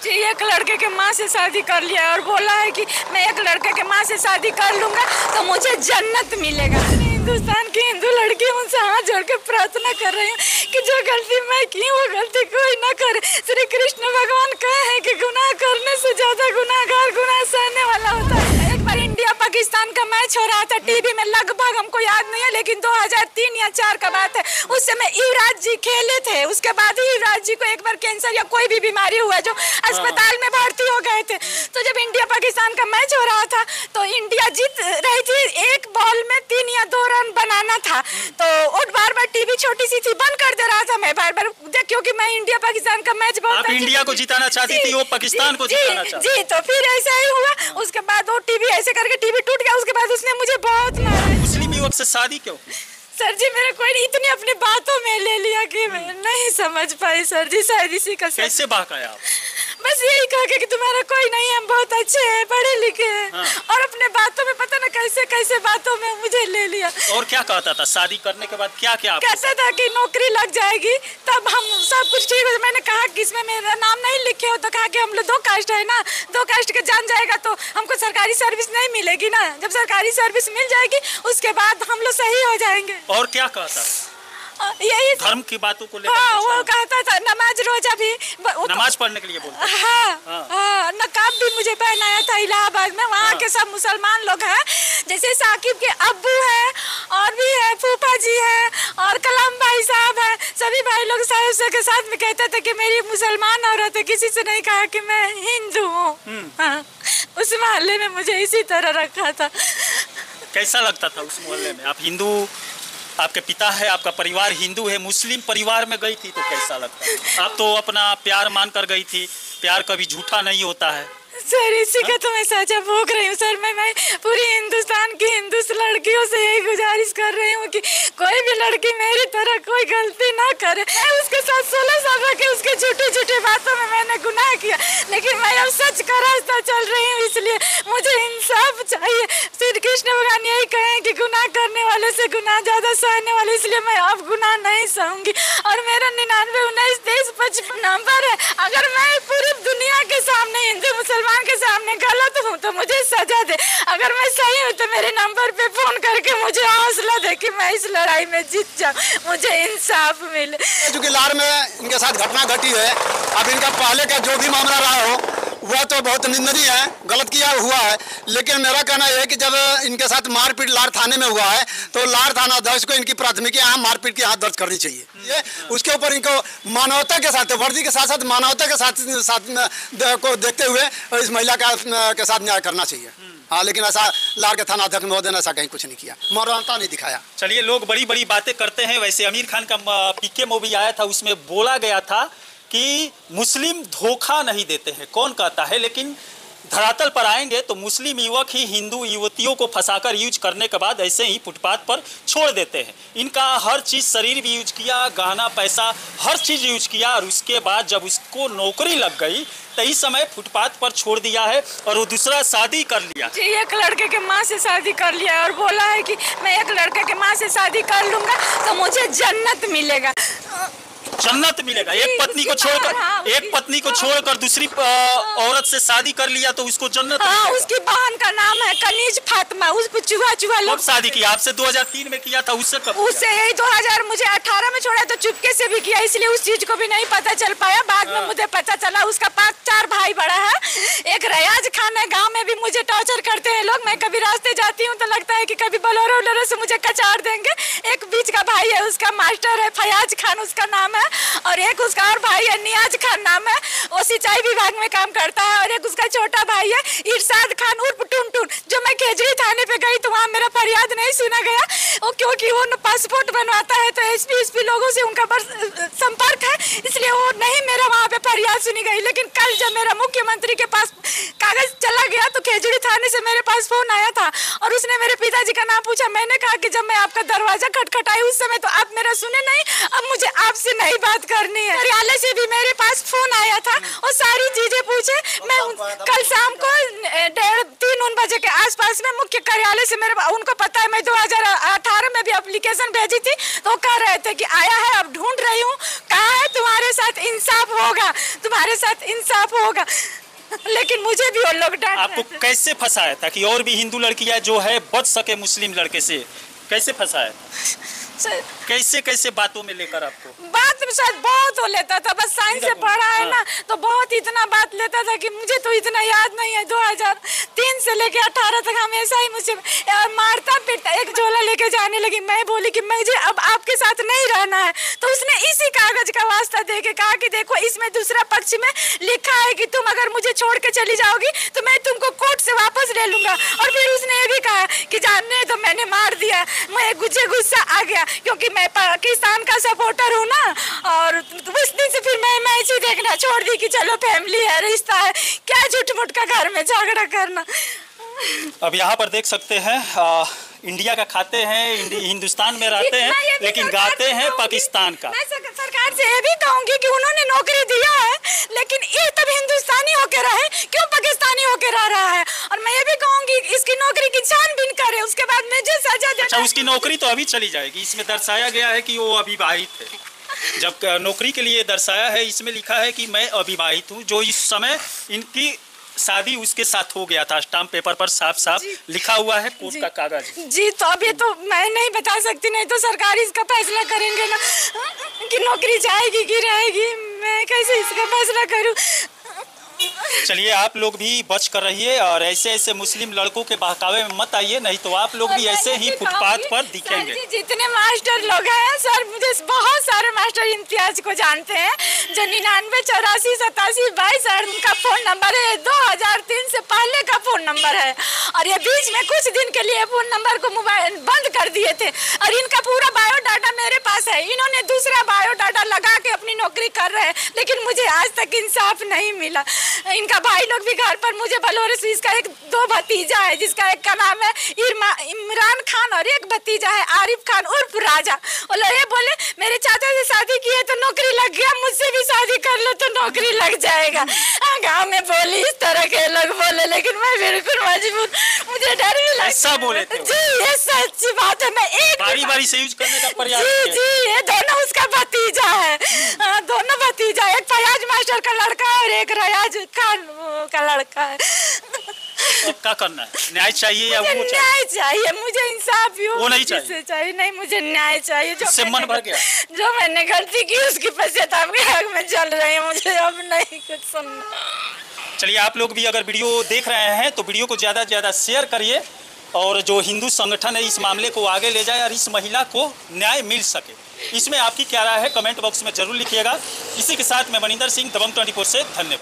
जी, एक लड़के के माँ से शादी कर लिया और बोला है कि मैं एक लड़के के माँ से शादी कर लूंगा तो मुझे जन्नत मिलेगा। हिंदुस्तान की हिंदू लड़की उनसे हाथ जोड़ के प्रार्थना कर रही हूँ कि जो गलती मैं की वो गलती कोई न करे। श्री कृष्ण भगवान कहे हैं कि गुनाह करने से ज्यादा गुनाहगार गुनाह सहने वाला होता है। एक बार इंडिया पाकिस्तान का मैच हो रहा था टीवी में, लगभग हमको याद नहीं है लेकिन 2003 या 2004 का बात है। उस समय युवराज जी खेले थे, उसके बाद ही युवराज जी को एक बार कैंसर या कोई भी बीमारी हुआ जो अस्पताल में भर्ती हो गए थे। तो जब इंडिया पाकिस्तान का मैच हो रहा था तो इंडिया जीत रही थी, एक बॉल में 3 या 2 रन बनाना था। तो बार बार टीवी छोटी सी थी, बंद कर दे रहा था मैं बार बार, क्योंकि मैं इंडिया पाकिस्तान का मैच बहुत आप इंडिया को जिताना चाहती थी, वो पाकिस्तान को जिताना चाहती जी। तो फिर ऐसा ही हुआ, उसके बाद वो टीवी ऐसे करके टीवी टूट गया। उसके बाद उसने मुझे बहुत मारा। मुस्लिम युवक से शादी क्यों? सर जी मेरे कोई इतनी अपनी बातों में ले लिया कि मैं नहीं समझ पाई सर जी। शायद इसी का कैसे बहकाया आप? बस यही कहा कि तुम्हारा कोई नहीं है, हम बहुत अच्छे हैं, पढ़े लिखे हैं। हाँ। और अपने बातों में पता ना कैसे कैसे बातों में मुझे ले लिया। और क्या कहता था शादी करने के बाद? क्या क्या कहता था कि नौकरी लग जाएगी तब हम सब कुछ ठीक हो। मैंने कहा कि इसमें मेरा नाम नहीं लिखे हो, तो कहा कि हम लोग 2 कास्ट है ना, 2 कास्ट के जान जाएगा तो हमको सरकारी सर्विस नहीं मिलेगी ना। जब सरकारी सर्विस मिल जाएगी उसके बाद हम लोग सही हो जाएंगे। और क्या कहता? यही धर्म की बातों को लेकर? हाँ, वो कहता था नमाज रोजा भी नमाज पढ़ने के लिए बोलता? हाँ, नकाब भी मुझे पहनाया था इलाहाबाद में। वहाँ के सब मुसलमान लोग हैं, जैसे साकिब के अब्बू है और भी है, फूफा जी है और कलाम भाई साहब है। सभी भाई लोग साहब के साथ में कहते थे कि मेरी मुसलमान औरत है, किसी से नहीं कहा कि मैं हिंदू हूँ। हाँ, उस मोहल्ले में मुझे इसी तरह रखा था। कैसा लगता था उस मोहल्ले में? आप हिंदू, आपके पिता है, आपका परिवार हिंदू है, मुस्लिम परिवार में गई थी तो कैसा लगता? आप तो अपना प्यार मान कर गई थी, प्यार कभी झूठा नहीं होता है। सर इसी का तो मैं सजा भोग रही हूँ सर। मैं पूरी हिंदुस्तान की हिंदू लड़कियों से यही गुजारिश कर रही हूँ कि कोई भी लड़की मेरी तरह कोई गलती ना करे। मैं उसके साथ 16 साल रह के उसके झूठी बातों में मैंने गुनाह किया, लेकिन मैं अब सच का रास्ता चल रही हूँ, इसलिए मुझे इंसाफ चाहिए। श्री कृष्ण भगवान यही कहे कि गुनाह करने वाले से गुनाह ज्यादा सहने वाले, इसलिए मैं अब गुनाह नहीं सहूंगी। और मेरा 99 19 23 55 नंबर है। अगर मैं पूरी दुनिया के सामने हिंदू मुसलमान के सामने गलत हूँ तो मुझे सजा दे, अगर मैं सही हूँ तो मेरे नंबर पे फोन करके मुझे हौसला दे कि मैं इस लड़ाई में जीत जाऊँ, मुझे इंसाफ मिले। चूँकि लार में इनके साथ घटना घटी है, अब इनका पहले का जो भी मामला रहा हो वह तो बहुत निंदनीय है, गलत किया हुआ है। लेकिन मेरा कहना यह है कि जब इनके साथ मारपीट लार थाने में हुआ है तो लार थाना अध्यक्ष को इनकी प्राथमिकी यहाँ मारपीट की यहाँ दर्ज करनी चाहिए। ये उसके ऊपर इनको मानवता के साथ, वर्दी के साथ साथ मानवता के साथ को देखते हुए इस महिला के साथ न्याय करना चाहिए। हाँ, लेकिन ऐसा लार के थाना अध्यक्ष महोदय ने ऐसा कहीं कुछ नहीं किया, मानवता नहीं दिखाया। चलिए, लोग बड़ी बड़ी बातें करते हैं। वैसे आमिर खान का पीके मूवी आया था, उसमें बोला गया था कि मुस्लिम धोखा नहीं देते हैं। कौन कहता है? लेकिन धरातल पर आएंगे तो मुस्लिम युवक ही हिंदू युवतियों को फंसाकर यूज करने के बाद ऐसे ही फुटपाथ पर छोड़ देते हैं। इनका हर चीज़, शरीर भी यूज किया, गहना पैसा हर चीज़ यूज किया, और उसके बाद जब उसको नौकरी लग गई तो इस समय फुटपाथ पर छोड़ दिया है और वो दूसरा शादी कर लिया। जी, एक लड़के के माँ से शादी कर लिया और बोला है कि मैं एक लड़के के माँ से शादी कर लूंगा तो मुझे जन्नत मिलेगा। जन्नत मिलेगा? एक पत्नी को छोड़कर दूसरी औरत से शादी कर लिया तो उसको जन्नत? हाँ, उसकी बहन का नाम है कनीज फातिमा। उसको चूहा लोग शादी किया आपसे 2003 में किया था, उससे कब? उससे यही 2018 में छोड़ा तो चुपके से भी किया, इसलिए उस चीज को भी नहीं पता चल पाया। बाद में मुझे पता चला उसका 5-4 भाई बड़ा है। एक रियाज खान है, गाँव में भी मुझे टॉर्चर करते हैं लोग। मैं कभी रास्ते जाती हूँ तो लगता है कि कभी बोलेरो से मुझे कचाड़ देंगे। एक बीच का भाई है, उसका मास्टर है फयाज खान उसका नाम है, और एक उसका और भाई है नियाज खान नाम है, वो सिंचाई विभाग में काम करता है। और एक उसका छोटा भाई है इरशाद खान उर्फ टुनटुन। जो मैं खेजड़ी थाने पे गई तो वहाँ मेरा फरियाद नहीं सुना गया, वो क्योंकि वो पासपोर्ट बनवाता है तो एसपी लोगों से उनका संपर्क है, इसलिए वो नहीं मेरा वहाँ पे फरियाद सुनी गई। लेकिन कल जब मेरा मुख्यमंत्री के पास कागज चला गया तो खेजड़ी थाने से मेरे पास पास फोन आया था और उसने मेरे पिताजी का नाम पूछा। मैंने कहा कि जब मैं आपका दरवाजा खटखटाई उस समय तो आप मेरा सुने नहीं, अब मुझे आपसे नहीं बात करनी है। कार्यालय से भी मेरे पास फोन आया था और सारी चीजें पूछे। मैं कल शाम को 3 बजे के आसपास में मुख्य कार्यालय से मेरे उनको पता है मैं 2018 में भी एप्लीकेशन भेजी थी, तो कह रहे थे कि आया है, अब ढूंढ रही हूँ, कहा है तुम्हारे साथ इंसाफ होगा, तुम्हारे साथ इंसाफ होगा। लेकिन मुझे भी वो लोग डांट। आपको कैसे फंसाया था कि और भी हिंदू लड़कियां जो है बच सके मुस्लिम लड़के से? कैसे फंसाया? कैसे कैसे बातों में लेकर आपको? बात में शायद बहुत हो लेता था, बस साइंस से पढ़ा है ना, तो बहुत इतना बात लेता था कि मुझे तो इतना याद नहीं है। 2003 से लेके 18 तक हमेशा ही मुझे मारता पीटता। एक झोला लेके जाने लगी, मैं बोली कि मुझे अब आपके साथ नहीं रहना है, तो उसने इसी कागज का वास्ता दे के कहा कि देखो इसमें दूसरा पक्ष में लिखा है कि तुम अगर मुझे छोड़ के चली जाओगी तो मैं तुमको कोर्ट से वापस ले लूंगा। और फिर उसने ये भी कहा कि जानने तो मैंने मार दिया। मुझे गुस्सा आ गया क्योंकि मैं पाकिस्तान का सपोर्टर हूँ ना, और उस दिन से फिर मैं मैच ही देखना छोड़ दी कि चलो फैमिली है, रिश्ता है, क्या झूठ मूठ का घर में झगड़ा करना। अब यहाँ पर देख सकते हैं इंडिया का खाते हैं, हिंदुस्तान में रहते हैं, लेकिन गाते हैं पाकिस्तान का। मैं सरकार से ये भी कहूँगी कि उन्होंने नौकरी दिया है, लेकिन ये तब हिंदुस्तानी होके रहे, क्यों पाकिस्तानी होके रह रहा है। और मैं ये भी कहूँगी इसकी नौकरी की छानबीन करे, उसके बाद मुझे सजा देना। अच्छा, उसकी नौकरी तो अभी चली जाएगी। इसमें दर्शाया गया है कि वो अविवाहित है। जब नौकरी के लिए दर्शाया है, इसमें लिखा है कि मैं अविवाहित हूँ, जो इस समय इनकी शादी उसके साथ हो गया था। स्टाम्प पेपर पर साफ साफ लिखा हुआ है, कोर्ट का कागज। जी, तो अब ये तो मैं नहीं बता सकती, नहीं तो सरकार इसका फैसला करेंगे ना कि नौकरी जाएगी कि रहेगी। मैं कैसे इसका फैसला करूं? चलिए, आप लोग भी बच कर रहिए और ऐसे ऐसे मुस्लिम लड़कों के बहकावे में मत आइए, नहीं तो आप लोग भी ऐसे ही फुटपाथ पर दिखेंगे। जितने मास्टर लोग हैं सर, मुझे बहुत सारे मास्टर इम्तियाज को जानते हैं, जो 99 84 87 22 उनका फोन नंबर है, 2003 से पहले का फोन नंबर है। और ये बीच में कुछ दिन के लिए फोन नंबर को मोबाइल बंद कर दिए थे, और इनका पूरा बायोडाटा मेरे पास है। इन्होंने दूसरा बायोडाटा लगा के अपनी नौकरी कर रहे हैं, लेकिन मुझे आज तक इंसाफ नहीं मिला। इनका भाई लोग भी घर पर मुझे बलोरे से, इसका 2 भतीजा है, जिसका एक का नाम है इमरान खान और एक भतीजा है आरिफ खान उर्फ राजा। ये बोले मेरे चाचा से शादी की है तो नौकरी लग गया, मुझसे भी शादी कर लो तो नौकरी लग जाएगा। गाँव में बोली इस तरह के लोग बोले, लेकिन मैं बिल्कुल मजबूर, मुझे डर भी लगता। ऐसा बोले थे? जी, ये सच्ची बात है। मैं एक बारी से यूज करने का प्रयास। जी, ये दोनों उसका भतीजा है, दोनों भतीजा, एक फयाज मास्टर का लड़का और एक रयाज खान का लड़का है। अब क्या करना है? न्याय चाहिए या वो चाहिए? न्याय चाहिए, मुझे इंसाफ भी वो नहीं चाहिए। नहीं, मुझे न्याय चाहिए। इससे मन भर गया। जो मैंने गलती की उसकी पश्चाताप के हक में चल रही है, मुझे अब नहीं कुछ सुनना। चलिए, आप लोग भी अगर वीडियो देख रहे हैं तो वीडियो को ज़्यादा से ज़्यादा शेयर करिए, और जो हिंदू संगठन है इस मामले को आगे ले जाए और इस महिला को न्याय मिल सके। इसमें आपकी क्या राय है कमेंट बॉक्स में जरूर लिखिएगा। इसी के साथ मैं मनिंदर सिंह, दबंग 24 से धन्यवाद।